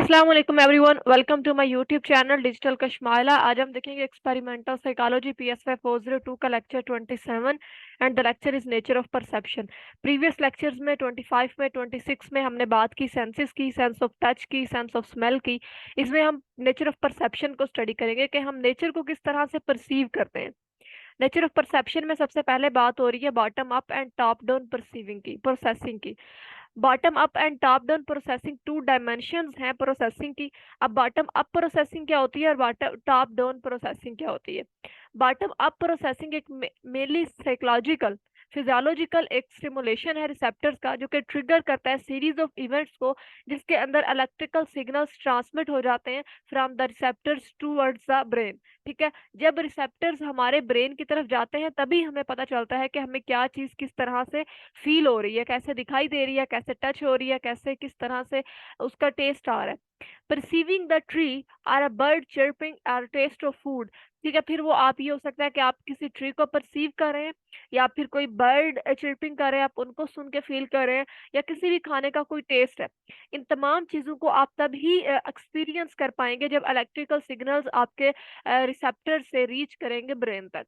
अस्सलाम वालेकुम everyone, welcome to my YouTube channel digital Kashmaila. आज हम देखेंगे एक्सपेरिमेंटल साइकोलॉजी पीएसवाई 402 का lecture 27 and the lecture is nature of perception. Previous lectures में 25 में 26 में हमने बात की सेंसेस की, सेंस ऑफ टच की, सेंस ऑफ स्मेल की। इसमें हम नेचर ऑफ परसेप्शन को स्टडी करेंगे कि हम नेचर को किस तरह से परसीव करते हैं। नेचर ऑफ परसेप्शन में सबसे पहले बात हो रही है bottom up and top down perceiving की, प्रोसेसिंग की। Bottom up and top down processing to dimensions हैं प्रोसेसिंग की। अब बॉटम अप प्रोसेसिंग क्या होती है और बॉटम टॉप डाउन प्रोसेसिंग क्या होती है। बॉटम अप प्रोसेसिंग एक मेनली साइकोलॉजिकल फिजियोलॉजिकल एक स्टिमुलेशन है रिसेप्टर्स का, जो कि ट्रिगर करता है सीरीज ऑफ इवेंट्स को, जिसके अंदर इलेक्ट्रिकल सिग्नल्स ट्रांसमिट हो जाते हैं from the receptors towards the brain. ठीक है, जब रिसेप्टर्स हमारे ब्रेन की तरफ जाते हैं तभी हमें पता चलता है कि हमें क्या चीज़ किस तरह से फील हो रही है, कैसे दिखाई दे रही है, कैसे टच हो रही है, कैसे किस तरह से उसका टेस्ट आ रहा है। Perceiving the tree or a bird chirping or taste of food. ठीक है, फिर वो आप ये हो सकता है कि आप किसी ट्री को परसीव कर रहे हैं, या फिर कोई बर्ड चिर्पिंग कर रहे हैं, आप उनको सुन के फील कर रहे हैं, या किसी भी खाने का कोई टेस्ट है। इन तमाम चीज़ों को आप तभी एक्सपीरियंस कर पाएंगे जब इलेक्ट्रिकल सिग्नल्स आपके रिसेप्टर से रीच करेंगे ब्रेन तक।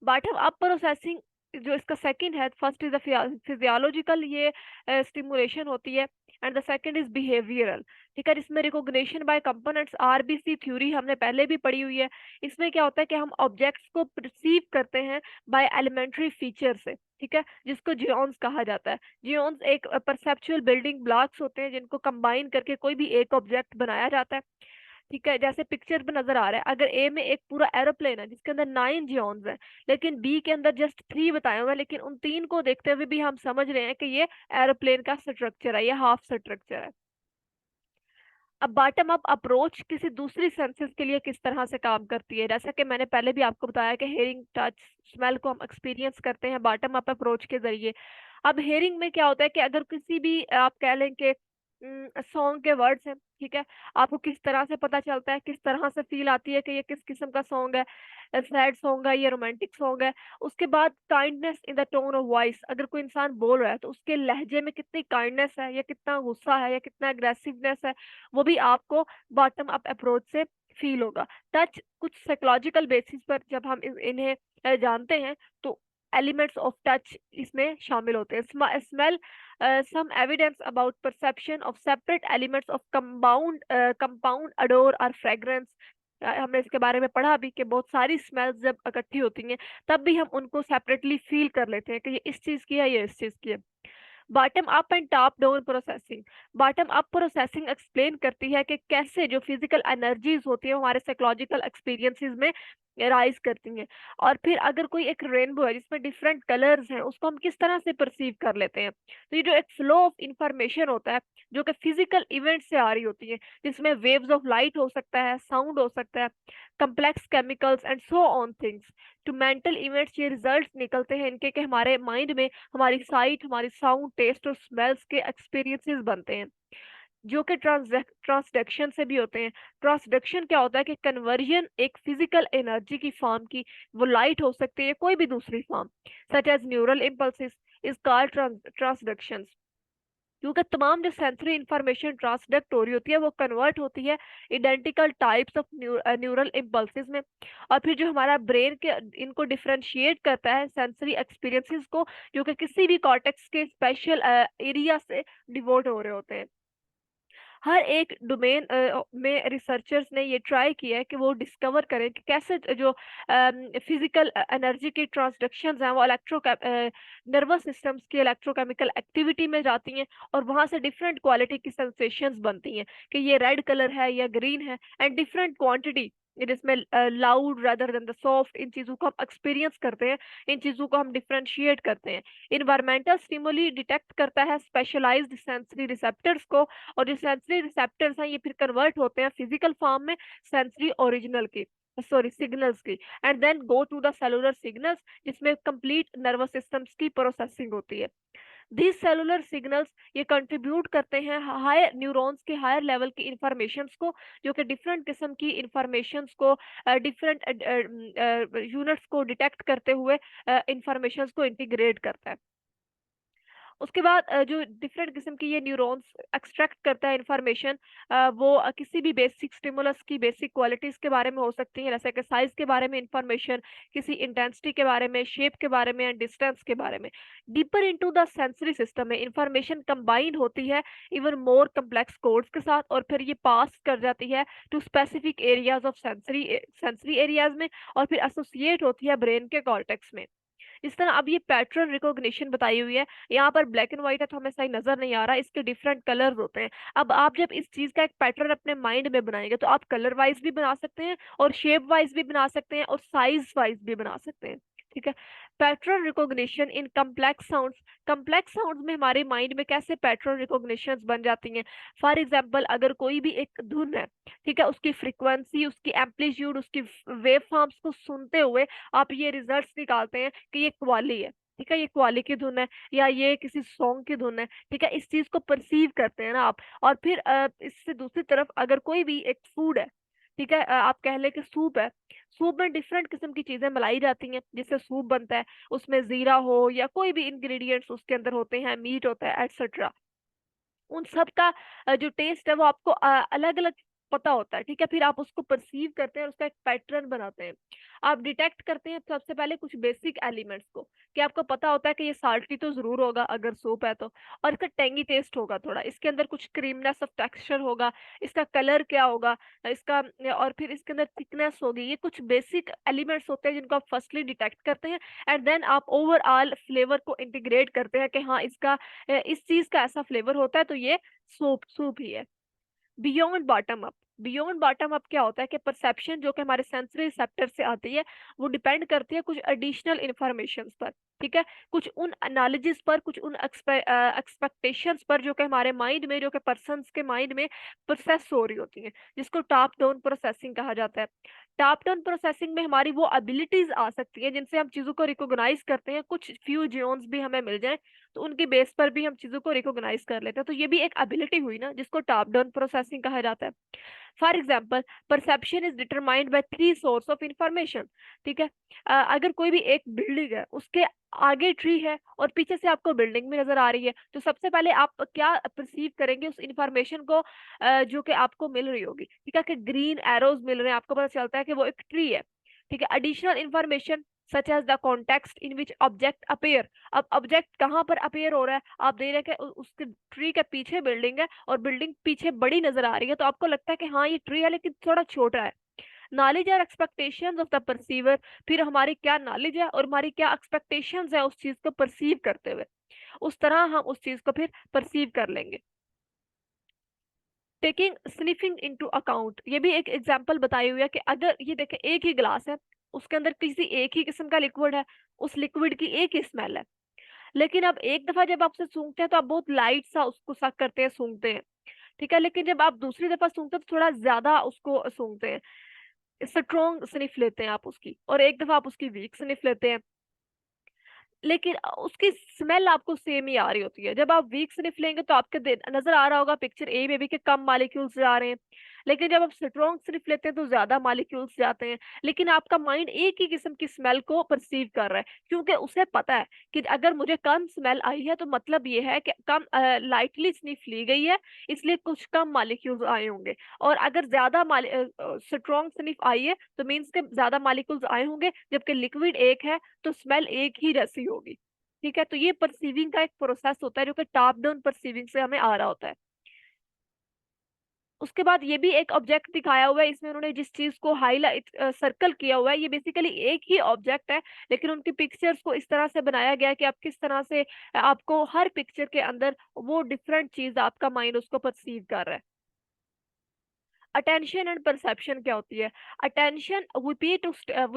बॉटम अप प्रोसेसिंग जो इसका सेकंड है, फर्स्ट इज द फिजियोलॉजिकल, ये स्टिमुलेशन होती है, and the second is behavioural. ठीक है, जिसमें recognition by components RBC theory हमने पहले भी पढ़ी हुई है। इसमें क्या होता है कि हम ऑब्जेक्ट्स को परसीव करते हैं बाय एलिमेंट्री फीचर से। ठीक है, जिसको जियोन्स कहा जाता है। जियोन्स एक परसेप्चुअल बिल्डिंग ब्लॉक्स होते हैं जिनको कंबाइन करके कोई भी एक ऑब्जेक्ट बनाया जाता है। ठीक है, जैसे पिक्चर पे नजर आ रहा है, अगर ए में एक पूरा एरोप्लेन है जिसके अंदर 9 जियोन्स हैं, लेकिन बी के अंदर जस्ट 3 बताए हुए हैं, लेकिन उन 3 को देखते हुए भी हम समझ रहे हैं कि ये एरोप्लेन का स्ट्रक्चर है, ये हाफ स्ट्रक्चर है। अब बॉटम अप अप्रोच किसी दूसरी सेंसेस के लिए किस तरह से काम करती है, जैसा कि मैंने पहले भी आपको बताया कि हेयरिंग, टच, स्मेल को हम एक्सपीरियंस करते हैं बॉटम अप अप्रोच के जरिए। अब हेयरिंग में क्या होता है कि अगर किसी भी आप कह लें कि सॉन्ग के वर्ड्स हैं, ठीक है, आपको किस तरह से पता चलता है, किस तरह से फील आती है कि ये किस किस्म का सॉन्ग है, सैड सॉन्ग है, ये रोमांटिक सॉन्ग है। उसके बाद kindness in the tone of voice, अगर कोई इंसान बोल रहा है तो उसके लहजे में कितनी काइंडनेस है, या कितना गुस्सा है, या कितना अग्रेसिवनेस है, वो भी आपको बॉटम अप अप्रोच से फील होगा। टच कुछ साइकोलॉजिकल बेसिस पर जब हम इन्हें जानते हैं तो एलिमेंट्स ऑफ टच इसमें शामिल होते हैं। Smell some evidence about perception of separate elements of compound odor or fragrance। हमने इसके बारे में पढ़ा भी कि बहुत सारी स्मेल्स जब इकट्ठी होती हैं तब भी हम उनको सेपरेटली फील कर लेते हैं कि ये इस चीज की है, ये इस चीज की है। Bottom up and top down processing. Bottom up processing explain करती है कि कैसे जो फिजिकल एनर्जीज होती है हमारे साइकोलॉजिकल एक्सपीरियंसेस में राइज करती हैं। और फिर अगर कोई एक रेनबो है जिसमें डिफरेंट कलर्स हैं, उसको हम किस तरह से परसीव कर लेते हैं। तो ये जो एक फ्लो ऑफ इंफॉर्मेशन होता है जो कि फिजिकल इवेंट से आ रही होती है, जिसमें वेव्स ऑफ लाइट हो सकता है, साउंड हो सकता है, complex chemicals and so on things to mental events, ये रिजल्ट्स निकलते हैं इनके कि हमारे माइंड में हमारी साइट, हमारी साउंड, टेस्ट और स्मेल्स के एक्सपीरियंसेस बनते हैं, जो कि ट्रांसडक्शन से भी होते हैं। ट्रांसडक्शन क्या होता है कि कन्वर्जन एक फिजिकल एनर्जी की फॉर्म की, वो लाइट हो सकती है कोई भी दूसरी form, such as neural impulses is called transduction. क्योंकि तमाम जो सेंसरी इंफॉर्मेशन ट्रांसडक्ट हो रही होती है वो कन्वर्ट होती है इडेंटिकल टाइप्स ऑफ न्यूरल इम्पल्सिस में। और फिर जो हमारा ब्रेन के इनको डिफरेंशिएट करता है सेंसरी एक्सपीरियंसेस को, जो कि किसी भी कॉर्टेक्स के स्पेशल एरिया से डिवोट हो रहे होते हैं। हर एक डोमेन में रिसर्चर्स ने ये ट्राई किया है कि वो डिस्कवर करें कि कैसे जो फिजिकल एनर्जी की ट्रांसडक्शंस हैं वो नर्वस सिस्टम्स की इलेक्ट्रोकेमिकल एक्टिविटी में जाती हैं, और वहां से डिफरेंट क्वालिटी की सेंसेशंस बनती हैं कि ये रेड कलर है या ग्रीन है, एंड डिफरेंट क्वांटिटी, जिसमें loud rather than the soft, इन चीजों को हम एक्सपीरियंस करते हैं, इन चीजों को हम डिफरेंशिएट करते हैं। इन्वायरमेंटल स्टिमुली डिटेक्ट करता है स्पेशलाइज्ड सेंसरी रिसेप्टर्स को, और जो सेंसरी रिसेप्टर्स हैं ये फिर कन्वर्ट होते हैं फिजिकल फॉर्म में सेंसरी ओरिजिनल की, सॉरी सिग्नल्स की, and then go to the cellular signals, जिसमें कंप्लीट नर्वस सिस्टम्स की प्रोसेसिंग होती है। these सेलुलर सिग्नल्स ये कंट्रीब्यूट करते हैं हायर न्यूरॉन्स के हायर लेवल की इंफॉर्मेशंस को, जो कि डिफरेंट किस्म की इंफॉर्मेशंस को, डिफरेंट यूनिट्स को डिटेक्ट करते हुए इंफॉर्मेशंस को इंटीग्रेट करता है। उसके बाद जो डिफरेंट किस्म की ये न्यूरॉन्स एक्सट्रैक्ट करता है इंफॉर्मेशन, वो किसी भी बेसिक स्टिमुलस की बेसिक क्वालिटीज के बारे में हो सकती है, जैसे कि साइज के बारे में इंफॉर्मेशन, किसी इंटेंसिटी के बारे में, शेप के बारे में, डिस्टेंस के बारे में। Deeper into the sensory system में इंफॉर्मेशन कंबाइन होती है इवन मोर कम्प्लेक्स कोड्स के साथ, और फिर ये पास कर जाती है to specific areas of sensory sensory areas में, और फिर एसोसिएट होती है ब्रेन के कॉर्टेक्स में। इस तरह अब ये पैटर्न रिकॉग्निशन बताई हुई है, यहाँ पर ब्लैक एंड व्हाइट है तो हमें सही नजर नहीं आ रहा, इसके डिफरेंट कलर्स होते हैं। अब आप जब इस चीज का एक पैटर्न अपने माइंड में बनाएंगे तो आप कलर वाइज भी बना सकते हैं, और शेप वाइज भी बना सकते हैं, और साइज वाइज भी बना सकते हैं। ठीक है। पैटर्न रिकॉग्निशन इन कम्प्लेक्स साउंड्स, कम्प्लेक्स साउंड्स में हमारे माइंड में कैसे पैटर्न रिकॉग्निशन बन जाती हैं। फॉर एग्जाम्पल, अगर कोई भी एक धुन है, ठीक है, उसकी फ्रीक्वेंसी, उसकी एम्पलीट्यूड, उसकी वेव फॉर्म्स को सुनते हुए आप ये रिजल्ट्स निकालते हैं कि ये क्वाली है, ठीक है, ये क्वाली की धुन है, या ये किसी सॉन्ग की धुन है। ठीक है, इस चीज को परसीव करते हैं ना आप। और फिर इससे दूसरी तरफ अगर कोई भी एक फूड है, ठीक है, आप कह ले कि सूप है, सूप में डिफरेंट किस्म की चीजें मिलाई जाती हैं जिससे सूप बनता है, उसमें जीरा हो या कोई भी इंग्रेडिएंट्स उसके अंदर होते हैं, मीट होता है, एटसेट्रा। उन सब का जो टेस्ट है वो आपको अलग अलग पता होता है। ठीक है, फिर आप उसको परसीव करते हैं और उसका एक पैटर्न बनाते हैं। आप डिटेक्ट करते हैं सबसे पहले कुछ बेसिक एलिमेंट्स को, कि आपको पता होता है कि ये साल्टी तो जरूर होगा अगर सूप है तो, और इसका टेंगी टेस्ट होगा थोड़ा, इसके अंदर कुछ क्रीमनेस ऑफ टेक्सचर होगा, इसका कलर क्या होगा, इसका, और फिर इसके अंदर थिकनेस होगी। ये कुछ बेसिक एलिमेंट्स होते हैं जिनको आप फर्स्टली डिटेक्ट करते हैं, एंड देन आप ओवरऑल फ्लेवर को इंटीग्रेट करते हैं कि हाँ इसका इस चीज का ऐसा फ्लेवर होता है तो ये सूप सूप ही है। Beyond bottom up, beyond bottom up क्या होता है कि परसेप्शन जो कि हमारे सेंसरी रिसेप्टर से आती है वो डिपेंड करती है कुछ एडिशनल इंफॉर्मेशन पर। ठीक है, कुछ उन नॉलेजेस पर, कुछ उन एक्सपेक्टेशंस पर जो कि हमारे माइंड में, जो कि पर्सन्स के माइंड में प्रोसेस हो रही होती हैं, जिसको टॉप डाउन प्रोसेसिंग कहा जाता है। टॉप डाउन प्रोसेसिंग में हमारी वो एबिलिटीज आ सकती है जिनसे हम चीजों को रिकॉग्नाइज करते हैं, कुछ फ्यू जियोन्स भी हमें मिल जाए तो उनकी बेस पर भी हम चीजों को रिकॉग्नाइज कर लेते हैं, तो ये भी एक एबिलिटी हुई ना जिसको टॉप डाउन प्रोसेसिंग कहा जाता है। For example, perception is determined by three source of information. ठीक है, अगर कोई भी एक बिल्डिंग है, उसके आगे ट्री है और पीछे से आपको बिल्डिंग भी नजर आ रही है, तो सबसे पहले आप क्या परसीव करेंगे उस इंफॉर्मेशन को जो कि आपको मिल रही होगी। ठीक है, कि ग्रीन एरोज मिल रहे हैं, आपको पता चलता है कि वो एक ट्री है। ठीक है, additional information such as the context in which object appear. अब ऑब्जेक्ट कहाँ पर अपेयर हो रहा है, आप देख रहे हैं कि उसके ट्री के पीछे बिल्डिंग है और बिल्डिंग पीछे बड़ी नजर आ रही है, तो आपको लगता है कि हाँ ये ट्री है लेकिन थोड़ा छोटा है। नॉलेज और एक्सपेक्टेशंस ऑफ द परसीवर, फिर हमारी क्या नॉलेज है और हमारी क्या एक्सपेक्टेशंस है उस चीज को परसीव करते हुए, उस तरह हम उस चीज को फिर परसीव कर लेंगे। टेकिंग स्निफिंग इनटू अकाउंट, ये भी एक एग्जांपल बताई हुई है कि अगर ये देखें एक ही गिलास है, उसके अंदर किसी एक ही किस्म का लिक्विड है, उस लिक्विड की एक ही स्मेल है, लेकिन अब एक दफा जब आप उसे सूंघते हैं तो आप बहुत लाइट सा उसको सक करते हैं, सूंघते हैं। ठीक है, लेकिन जब आप दूसरी दफा सूंघते हैं तो थोड़ा ज्यादा उसको सूंघते हैं, स्ट्रॉन्ग स्निफ लेते हैं आप उसकी, और एक दफा आप उसकी वीक स्निफ लेते हैं, लेकिन उसकी स्मेल आपको सेम ही आ रही होती है। जब आप वीक स्निफ लेंगे तो आपके नजर आ रहा होगा पिक्चर ए में भी कि कम मालिक्यूल्स जा रहे हैं, लेकिन जब आप स्ट्रॉन्ग स्निफ लेते हैं तो ज्यादा मालिक्यूल्स जाते हैं। लेकिन आपका माइंड एक ही किस्म की स्मेल को परसीव कर रहा है, क्योंकि उसे पता है कि अगर मुझे कम स्मेल आई है तो मतलब ये है कि कम लाइटली स्निफ ली गई है, इसलिए कुछ कम मालिक्यूल्स आए होंगे। और अगर ज्यादा स्ट्रॉन्ग स्निफ आई है तो मीन्स के ज्यादा मालिक्यूल्स आए होंगे, जबकि लिक्विड एक है तो स्मेल एक ही जैसी होगी। ठीक है, तो ये परसीविंग का एक प्रोसेस होता है जो कि टॉप डाउन परसीविंग से हमें आ रहा होता है। उसके बाद ये भी एक ऑब्जेक्ट दिखाया हुआ है, इसमें उन्होंने जिस चीज को हाईलाइट सर्कल किया हुआ है, ये बेसिकली एक ही ऑब्जेक्ट है, लेकिन उनकी पिक्चर्स को इस तरह से बनाया गया है कि आप किस तरह से आपको हर पिक्चर के अंदर वो डिफरेंट चीज आपका माइंड उसको परसीव कर रहा है। अटेंशन एंड परसेप्शन क्या होती है। Attention, we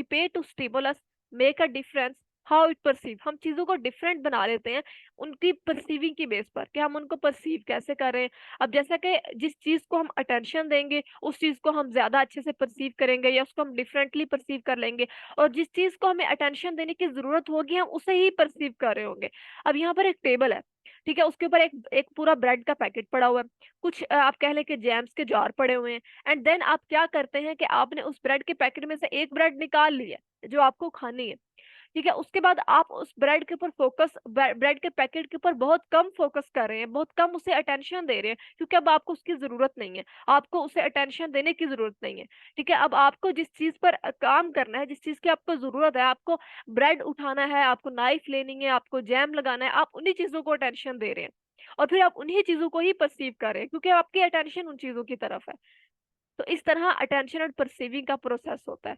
pay to stimulus make a difference how it perceive, हम चीजों को डिफरेंट बना लेते हैं उनकी परसीविंग की बेस पर कि हम उनको परसीव कैसे कर रहे हैं। अब जैसा कि जिस चीज को हम अटेंशन देंगे उस चीज को हम ज्यादा अच्छे से परसीव करेंगे या उसको हम डिफरेंटली परसीव कर लेंगे, और जिस चीज को हमें अटेंशन देने की जरूरत होगी हम उसे ही परसीव कर रहे होंगे। अब यहाँ पर एक टेबल है, ठीक है, उसके ऊपर एक एक पूरा ब्रेड का पैकेट पड़ा हुआ है, कुछ आप कह लें कि जैम्स के जार पड़े हुए हैं, एंड देन आप क्या करते हैं कि आपने उस ब्रेड के पैकेट में से एक ब्रेड निकाल ली है जो आपको खानी है। ठीक है। उसके बाद आप उस ब्रेड के ऊपर फोकस, ब्रेड के पैकेट के ऊपर बहुत कम फोकस कर रहे हैं, बहुत कम उसे अटेंशन दे रहे हैं, क्योंकि अब आपको उसकी जरूरत नहीं है, आपको उसे अटेंशन देने की जरूरत नहीं है। ठीक है, अब आपको जिस चीज पर काम करना है, जिस चीज की आपको जरूरत है, आपको ब्रेड उठाना है, आपको नाइफ लेनी है, आपको जैम लगाना है, आप उन्हीं चीजों को अटेंशन दे रहे हैं और फिर आप उन्हीं चीजों को ही परसीव कर रहे हैं, क्योंकि आपकी अटेंशन उन चीजों की तरफ है। तो इस तरह अटेंशन और परसीविंग का प्रोसेस होता है।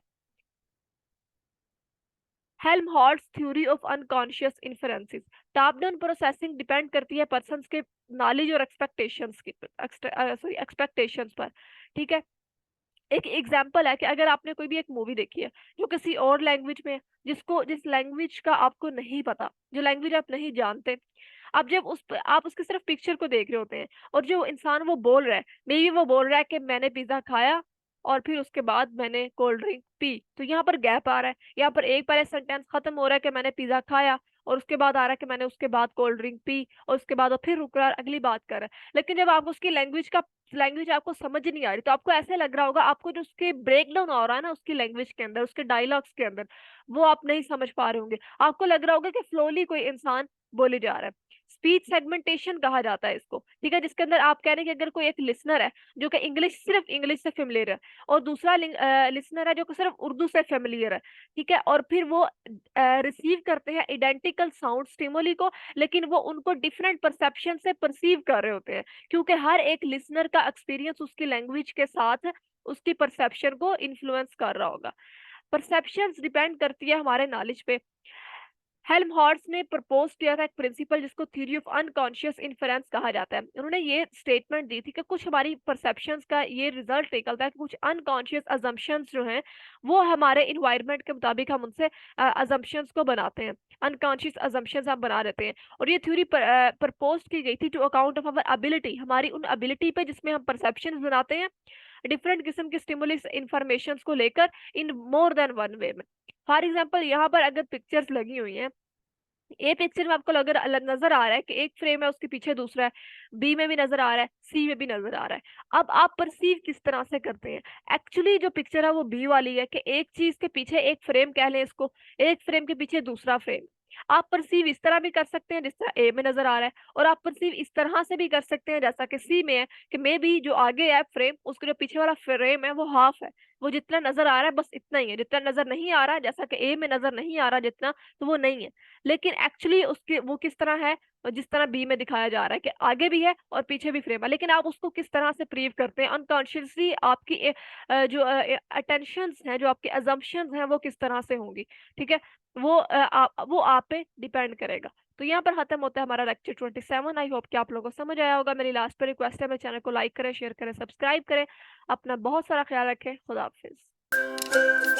Helmholtz theory of unconscious inferences. Top down processing depend करती है पर्सन्स के नॉलेज और एक्सपेक्टेशंस की, सॉरी एक्सपेक्टेशंस पर। ठीक है, एक एग्जांपल है कि अगर आपने कोई भी एक मूवी देखी है जो किसी और लैंग्वेज में है, जिस लैंग्वेज का आपको नहीं पता, जो लैंग्वेज आप नहीं जानते, अब जब आप उसके सिर्फ पिक्चर को देख रहे होते हैं और जो इंसान वो बोल रहा है, मे बी वो बोल रहा है कि मैंने पिज्जा खाया और फिर उसके बाद मैंने कोल्ड ड्रिंक पी, तो यहाँ पर गैप आ रहा है। यहाँ पर एक पहले सेंटेंस खत्म हो रहा है कि मैंने पिज्जा खाया और उसके बाद आ रहा है कि मैंने उसके बाद कोल्ड ड्रिंक पी और उसके बाद वो फिर रुक रहा है, अगली बात कर रहा है। लेकिन जब आप उसकी लैंग्वेज आपको समझ नहीं आ रही, तो आपको ऐसे लग रहा होगा, आपको जो उसके ब्रेक डाउन हो रहा है ना उसकी लैंग्वेज के अंदर, उसके डायलॉग्स के अंदर, वो आप नहीं समझ पा रहे होंगे। आपको लग रहा होगा कि फ्लोली कोई इंसान बोले जा रहा है। स्पीच सेगमेंटेशन कहा जाता है इसको। ठीक है, जिसके अंदर आप कह रहे हैं कि अगर कोई एक लिसनर है जो कि सिर्फ इंग्लिश से फेमिलियर है, और दूसरा लिसनर है जो कि सिर्फ उर्दू से फेमिलियर है, ठीक है, और फिर वो रिसीव करते हैं आइडेंटिकल साउंड स्टिमुली को, लेकिन वो उनको डिफरेंट परसेप्शन से परसीव कर रहे होते हैं, क्योंकि हर एक लिसनर का एक्सपीरियंस उसकी लैंग्वेज के साथ उसकी परसेप्शन को इन्फ्लुएंस कर रहा होगा। परसेप्शंस डिपेंड करती है हमारे नॉलेज पे। हेल्महोल्ट्ज ने प्रपोज किया था एक प्रिंसिपल जिसको थ्योरी ऑफ अनकॉन्शियस इन्फरेंस कहा जाता है। उन्होंने ये स्टेटमेंट दी थी कि कुछ हमारी परसेप्शंस का ये रिजल्ट निकलता है कि कुछ अनकॉन्शियस अजम्पशंस जो हैं वो हमारे इन्वायरमेंट के मुताबिक हम उनसे अजम्पशंस को बनाते हैं, अनकॉन्शियस अजम्पशंस हम बना देते हैं। और ये थ्योरी प्रपोज की गई थी to account of our ability, हमारी उन एबिलिटी पे जिसमें हम परसेप्शंस बनाते हैं डिफरेंट किस्म के स्टिमुलस इंफॉर्मेशन को लेकर इन मोर देन वन वे में। फॉर एग्जाम्पल, यहाँ पर अगर पिक्चर्स लगी हुई हैं, ए पिक्चर में आपको लग नजर आ रहा है कि एक फ्रेम है, उसके पीछे दूसरा है, बी में भी नजर आ रहा है, सी में भी नजर आ रहा है। अब आप परसीव किस तरह से करते हैं? एक्चुअली जो पिक्चर है वो बी वाली है कि एक चीज के पीछे एक फ्रेम कह लें इसको, एक फ्रेम के पीछे दूसरा फ्रेम। आप परसीव इस तरह भी कर सकते हैं जिस तरह ए में नजर आ रहा है, और आप परसीव इस तरह से भी कर सकते हैं जैसा कि सी में है कि मे बी जो आगे है फ्रेम, उसके जो पीछे वाला फ्रेम है वो हाफ है, वो जितना नजर आ रहा है बस इतना ही है, जितना नजर नहीं आ रहा है, जैसा कि ए में नजर नहीं आ रहा जितना, तो वो नहीं है। लेकिन एक्चुअली उसके वो किस तरह है, जिस तरह बी में दिखाया जा रहा है कि आगे भी है और पीछे भी फ्रेम है, लेकिन आप उसको किस तरह से प्रीव करते हैं अनकॉन्शियसली, आपकी जो अटेंशंस हैं, जो आपके अजम्पशंस हैं वो किस तरह से होंगी। ठीक है, वो आप पे डिपेंड करेगा। तो यहाँ पर खत्म होता है हमारा लेक्चर 27। आई होप कि आप लोगों को समझ आया होगा। मेरी लास्ट पर रिक्वेस्ट है, मेरे चैनल को लाइक करें, शेयर करें, सब्सक्राइब करें। अपना बहुत सारा ख्याल रखें। खुदा हाफिज।